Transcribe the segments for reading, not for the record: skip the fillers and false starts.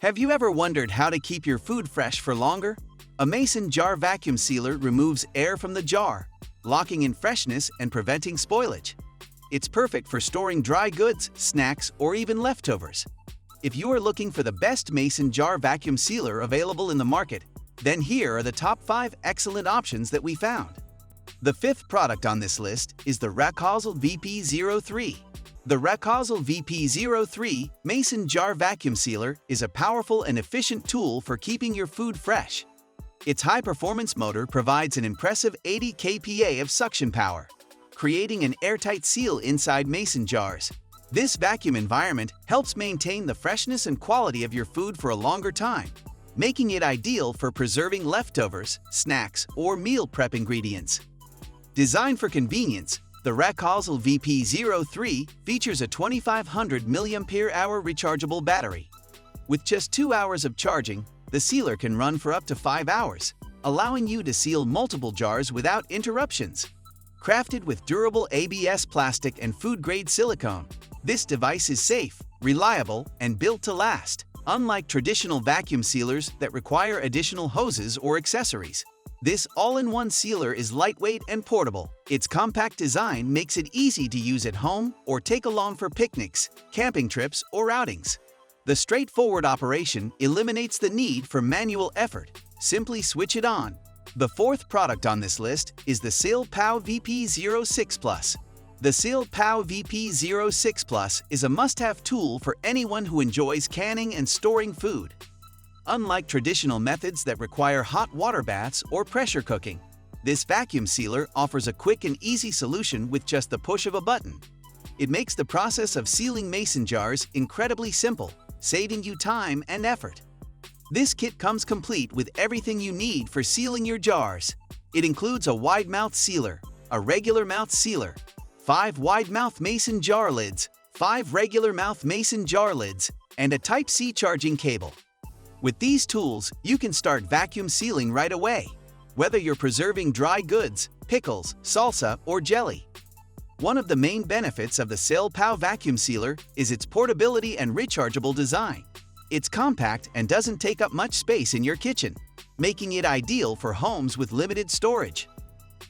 Have you ever wondered how to keep your food fresh for longer? A Mason Jar Vacuum Sealer removes air from the jar, locking in freshness and preventing spoilage. It's perfect for storing dry goods, snacks, or even leftovers. If you are looking for the best Mason Jar Vacuum Sealer available in the market, then here are the top 5 excellent options that we found. The 5th product on this list is the Racazl VP03. The Racazl VP03 Mason Jar Vacuum Sealer is a powerful and efficient tool for keeping your food fresh. Its high-performance motor provides an impressive 80 kPa of suction power, creating an airtight seal inside mason jars. This vacuum environment helps maintain the freshness and quality of your food for a longer time, making it ideal for preserving leftovers, snacks, or meal prep ingredients. Designed for convenience, the Racazl VP03 features a 2500 mAh rechargeable battery. With just 2 hours of charging, the sealer can run for up to 5 hours, allowing you to seal multiple jars without interruptions. Crafted with durable ABS plastic and food-grade silicone, this device is safe, reliable, and built to last, unlike traditional vacuum sealers that require additional hoses or accessories. This all-in-one sealer is lightweight and portable. Its compact design makes it easy to use at home or take along for picnics, camping trips, or outings. The straightforward operation eliminates the need for manual effort. Simply switch it on. The 4th product on this list is the SelePow VP06 Plus. The SelePow VP06 Plus is a must-have tool for anyone who enjoys canning and storing food. Unlike traditional methods that require hot water baths or pressure cooking, this vacuum sealer offers a quick and easy solution with just the push of a button. It makes the process of sealing mason jars incredibly simple, saving you time and effort. This kit comes complete with everything you need for sealing your jars. It includes a wide-mouth sealer, a regular mouth sealer, 5 wide-mouth mason jar lids, 5 regular mouth mason jar lids, and a Type-C charging cable. With these tools, you can start vacuum sealing right away, whether you're preserving dry goods, pickles, salsa, or jelly. One of the main benefits of the SelePow vacuum sealer is its portability and rechargeable design. It's compact and doesn't take up much space in your kitchen, making it ideal for homes with limited storage.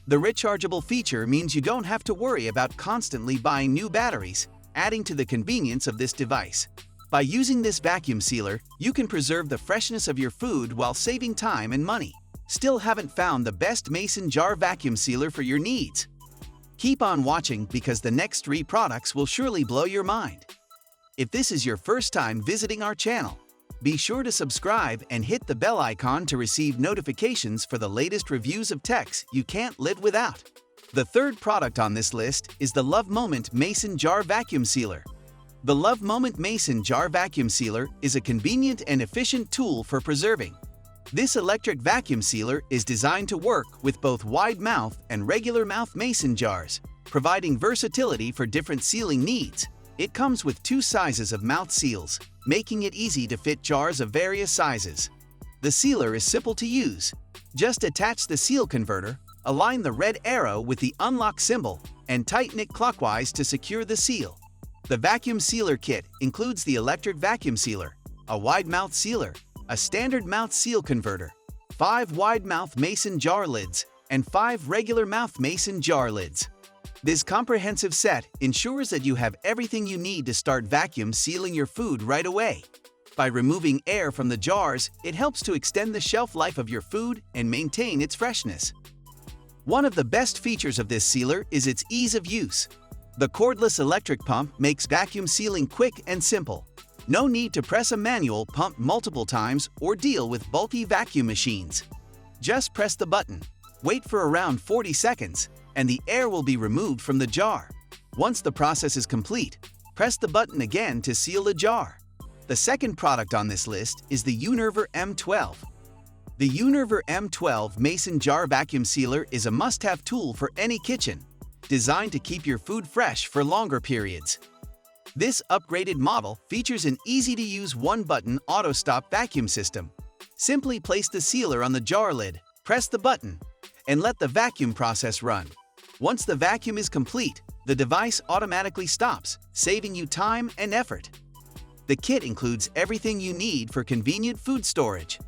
The rechargeable feature means you don't have to worry about constantly buying new batteries, adding to the convenience of this device. By using this vacuum sealer, you can preserve the freshness of your food while saving time and money. Still haven't found the best mason jar vacuum sealer for your needs? Keep on watching because the next 3 products will surely blow your mind. If this is your first time visiting our channel, be sure to subscribe and hit the bell icon to receive notifications for the latest reviews of techs you can't live without. The 3rd product on this list is the Love Moment Mason Jar Vacuum Sealer. The Love Moment Mason Jar Vacuum Sealer is a convenient and efficient tool for preserving. This electric vacuum sealer is designed to work with both wide-mouth and regular-mouth mason jars, providing versatility for different sealing needs. It comes with 2 sizes of mouth seals, making it easy to fit jars of various sizes. The sealer is simple to use. Just attach the seal converter, align the red arrow with the unlock symbol, and tighten it clockwise to secure the seal. The vacuum sealer kit includes the electric vacuum sealer, a wide-mouth sealer, a standard mouth seal converter, 5 wide-mouth mason jar lids, and 5 regular mouth mason jar lids. This comprehensive set ensures that you have everything you need to start vacuum sealing your food right away. By removing air from the jars, it helps to extend the shelf life of your food and maintain its freshness. One of the best features of this sealer is its ease of use. The cordless electric pump makes vacuum sealing quick and simple. No need to press a manual pump multiple times or deal with bulky vacuum machines. Just press the button, wait for around 40 seconds, and the air will be removed from the jar. Once the process is complete, press the button again to seal the jar. The 2nd product on this list is the UNERVER M12. The UNERVER M12 Mason Jar Vacuum Sealer is a must-have tool for any kitchen, designed to keep your food fresh for longer periods. This upgraded model features an easy-to-use 1-button auto-stop vacuum system. Simply place the sealer on the jar lid, press the button, and let the vacuum process run. Once the vacuum is complete, the device automatically stops, saving you time and effort. The kit includes everything you need for convenient food storage.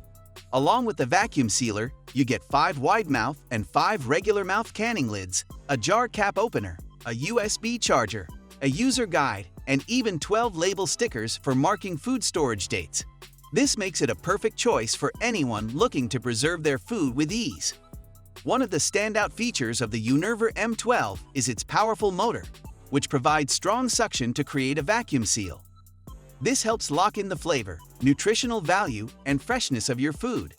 Along with the vacuum sealer, you get 5 wide mouth and 5 regular mouth canning lids, a jar cap opener, a USB charger, a user guide, and even 12 label stickers for marking food storage dates. This makes it a perfect choice for anyone looking to preserve their food with ease. One of the standout features of the UNERVER M12 is its powerful motor, which provides strong suction to create a vacuum seal. This helps lock in the flavor, nutritional value, and freshness of your food.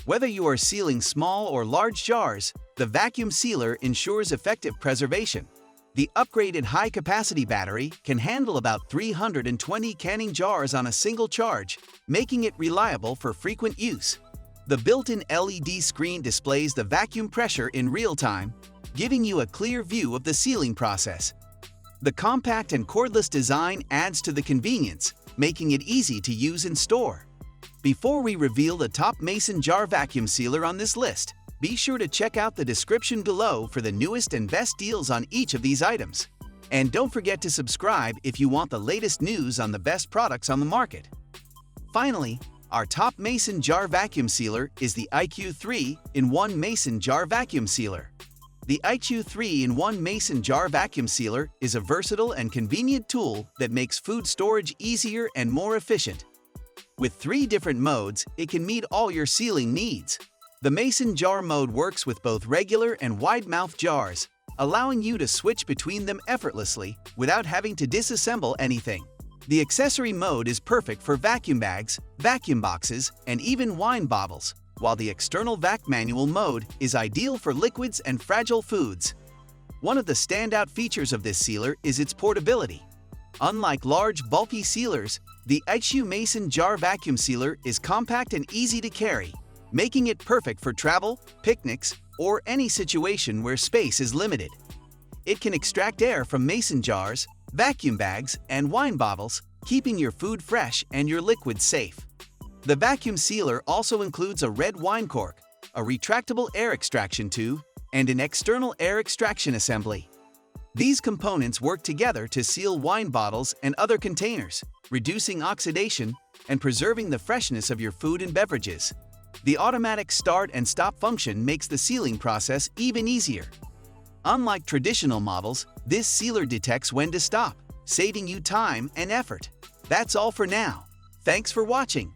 Whether you are sealing small or large jars, the vacuum sealer ensures effective preservation. The upgraded high-capacity battery can handle about 320 canning jars on a single charge, making it reliable for frequent use. The built-in LED screen displays the vacuum pressure in real time, giving you a clear view of the sealing process. The compact and cordless design adds to the convenience, making it easy to use and store. Before we reveal the top Mason Jar Vacuum Sealer on this list, be sure to check out the description below for the newest and best deals on each of these items. And don't forget to subscribe if you want the latest news on the best products on the market. Finally, our top Mason Jar Vacuum Sealer is the Ikiu 3-in-1 Mason Jar Vacuum Sealer. The Ikiu 3-in-1 Mason Jar Vacuum Sealer is a versatile and convenient tool that makes food storage easier and more efficient. With 3 different modes, it can meet all your sealing needs. The Mason Jar mode works with both regular and wide-mouth jars, allowing you to switch between them effortlessly without having to disassemble anything. The accessory mode is perfect for vacuum bags, vacuum boxes, and even wine bottles, while the external vac manual mode is ideal for liquids and fragile foods. One of the standout features of this sealer is its portability. Unlike large, bulky sealers, the Ikiu Mason Jar Vacuum Sealer is compact and easy to carry, making it perfect for travel, picnics, or any situation where space is limited. It can extract air from mason jars, vacuum bags, and wine bottles, keeping your food fresh and your liquids safe. The vacuum sealer also includes a red wine cork, a retractable air extraction tube, and an external air extraction assembly. These components work together to seal wine bottles and other containers, reducing oxidation and preserving the freshness of your food and beverages. The automatic start and stop function makes the sealing process even easier. Unlike traditional models, this sealer detects when to stop, saving you time and effort. That's all for now. Thanks for watching.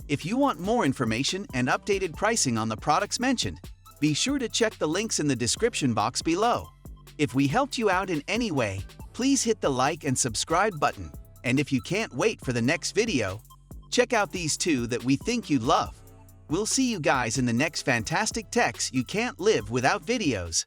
If you want more information and updated pricing on the products mentioned, be sure to check the links in the description box below. If we helped you out in any way, please hit the like and subscribe button. And if you can't wait for the next video, check out these 2 that we think you'd love. We'll see you guys in the next fantastic techs you can't live without videos.